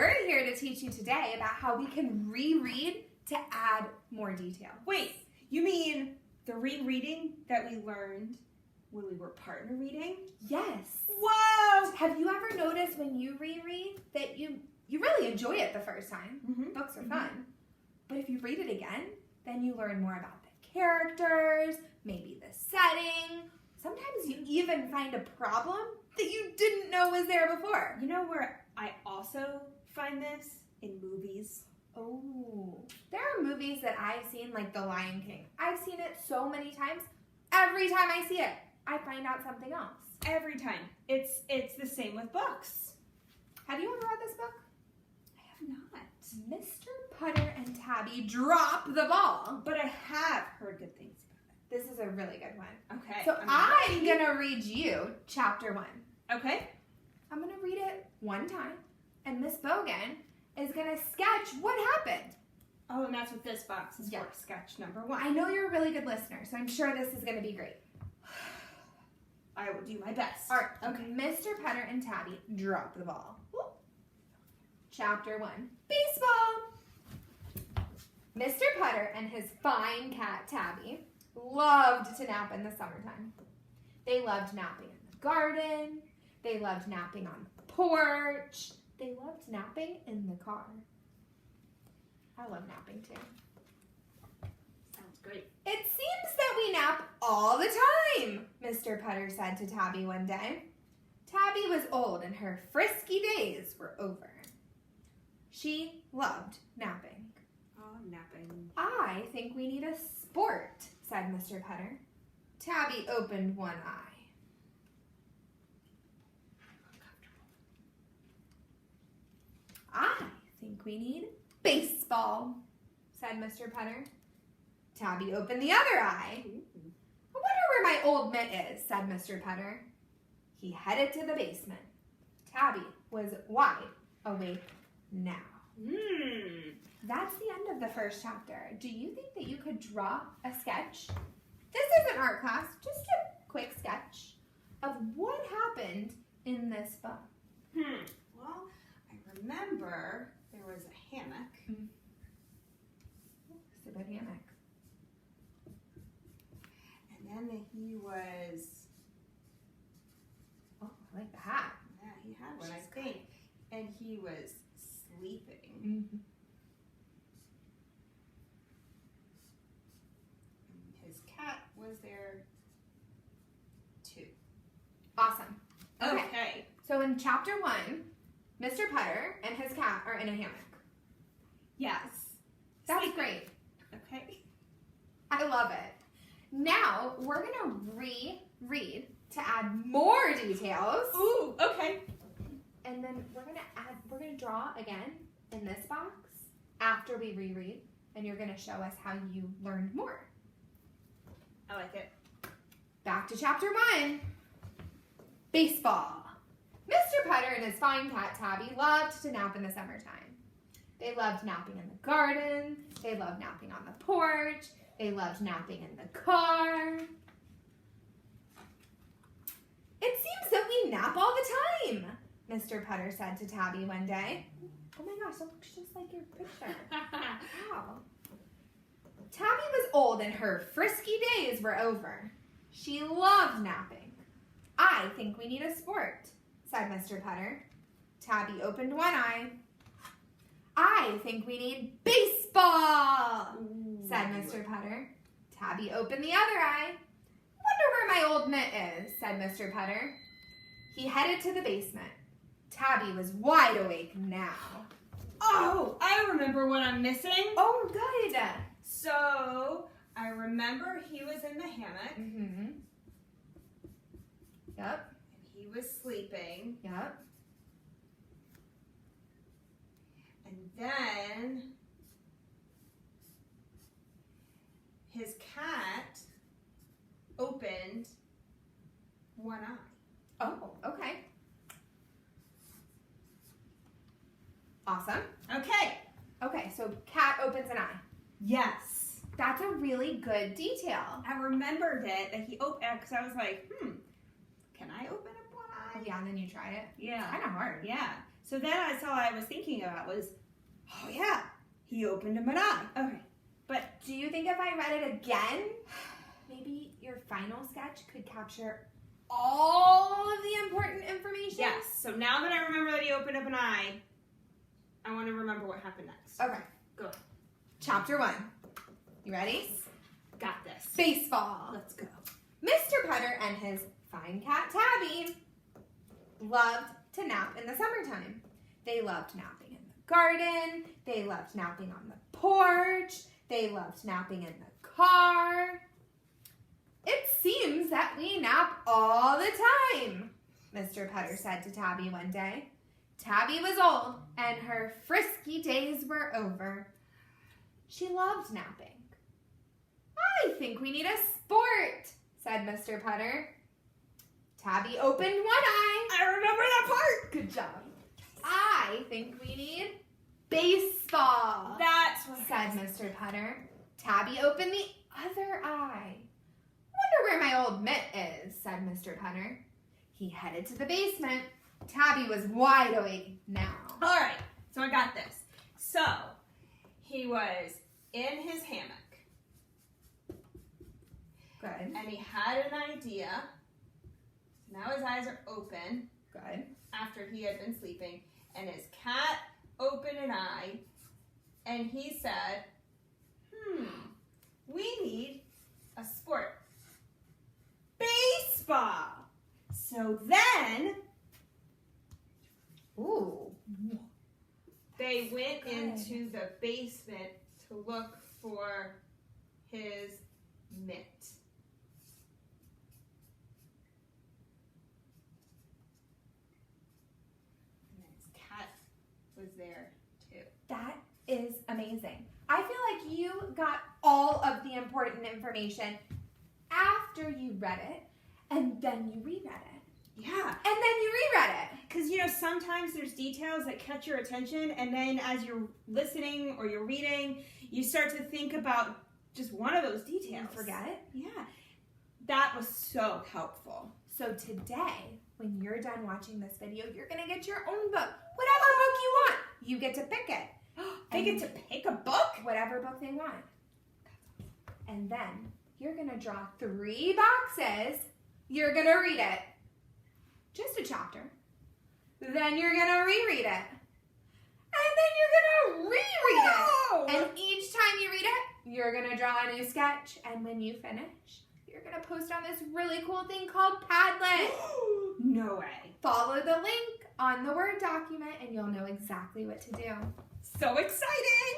we're here to teach you today about how we can reread to add more detail. Wait, you mean the rereading that we learned when we were partner reading? Yes. Whoa! Have you ever noticed when you reread that you really enjoy it the first time? Mm-hmm. Books are fun. But if you read it again, then you learn more about the characters, maybe the setting. Sometimes you even find a problem that you didn't know was there before. You know where I also find this? In movies. Oh, there are movies that I've seen, like The Lion King. I've seen it so many times. Every time I see it, I find out something else. Every time. It's the same with books. Have you ever read this book? I have not. Mr. Putter and Tabby Drop the Ball. But I have heard good things about This is a really good one. it. Okay. So I'm going to read you chapter 1. Okay. I'm going to read it one time, and Miss Bogan is going to sketch what happened. Oh, and that's what this box is Yes. for. Sketch number 1. I know you're a really good listener, so I'm sure this is going to be great. I will do my best. All right. Okay. Mr. Putter and Tabby drop the ball. Chapter 1. Baseball. Mr. Putter and his fine cat, Tabby, loved to nap in the summertime. They loved napping in the garden. They loved napping on the porch. They loved napping in the car. I love napping too. Sounds great. It seems that we nap all the time, Mr. Putter said to Tabby one day. Tabby was old and her frisky days were over. She loved napping. Oh, napping. I think we need a sport, said Mr. Putter. Tabby opened one eye. I think we need baseball, said Mr. Putter. Tabby opened the other eye. I wonder where my old mitt is, said Mr. Putter. He headed to the basement. Tabby was wide awake now. That's the end of the first chapter. Do you think that you could draw a sketch? This isn't art class, just a quick sketch of what happened in this book. Well, I remember there was a hammock. It's a good hammock. And then he was, Oh, I like the hat. yeah, he had one, I She's think. And he was sleeping. Mm-hmm. And his cat was there too. Awesome. Okay. Okay. So in chapter 1, Mr. Putter and his cat are in a hammock. Yes. That's Sleeping. great. Okay. I love it. Now we're gonna reread to add more details. Ooh, okay. And then we're gonna draw again in this box after we reread, and you're gonna show us how you learned more. I like it. Back to chapter 1. Baseball. Mr. Putter and his fine cat Tabby loved to nap in the summertime. They loved napping in the garden. They loved napping on the porch. They loved napping in the car. It seems that we nap all the time, Mr. Putter said to Tabby one day. Oh my gosh, that looks just like your picture. Wow. Tabby was old and her frisky days were over. She loved napping. I think we need a sport, said Mr. Putter. Tabby opened one eye. I think we need baseball, said Mr. Putter. Tabby opened the other eye. Wonder where my old mitt is, said Mr. Putter. He headed to the basement. Tabby was wide awake now. Oh, I remember what I'm missing. Oh, good. So, I remember he was in the hammock. Mm-hmm. Yep, And he was sleeping. yep. And then his cat opened one eye. Oh, okay. Awesome. Okay. Okay, so cat opens an eye. Yes. That's a really good detail. I remembered it that he opened because I was like, can I open up one eye? Yeah, and then you try it. Yeah. Kind of hard. Yeah. So then that's all I was thinking about was, oh yeah, he opened him an eye. Okay. But Do you think if I read it again, maybe your final sketch could capture all of the important information? yes, so now that I remember that he opened up an eye, I want to remember what happened next. Okay. Go ahead. Chapter 1. You ready? Got this. Baseball. Let's go. Mr. Putter and his fine cat Tabby loved to nap in the summertime. They loved napping in the garden. They loved napping on the porch. They loved napping in the car. It seems that we nap all the time, Mr. Putter said to Tabby one day. Tabby was old, and her frisky days were over. She loved napping. I think we need a sport, said Mr. Putter. Tabby opened one eye. I remember that part. Good job. I think we need baseball, That's what said Mr. Putter. Tabby opened the other eye. Wonder where my old mitt is, said Mr. Putter. He headed to the basement. Tabby was wide awake now. All right, so I got this. So he was in his hammock. Good, And he had an idea. Now his eyes are open good. after he had been sleeping. And his cat opened an eye. And he said, we need a sport. Baseball. So then Ooh. they went Good. into the basement to look for his mitt. And his cat was there too. That is amazing. I feel like you got all of the important information after you read it, and then you reread it, Yeah. and then you reread it. Because, sometimes there's details that catch your attention, and then as you're listening or you're reading, you start to think about just one of those details. You forget it. Yeah. That was so helpful. So today, when you're done watching this video, you're going to get your own book. Whatever book you want. You get to pick it. They get to pick a book? Whatever book they want. And then you're going to draw 3 boxes. You're going to read it. Just a chapter. Then you're going to reread it. And then you're going to reread it. And each time you read it, you're going to draw a new sketch. And when you finish, you're going to post on this really cool thing called Padlet. No way. Follow the link on the Word document and you'll know exactly what to do. So exciting!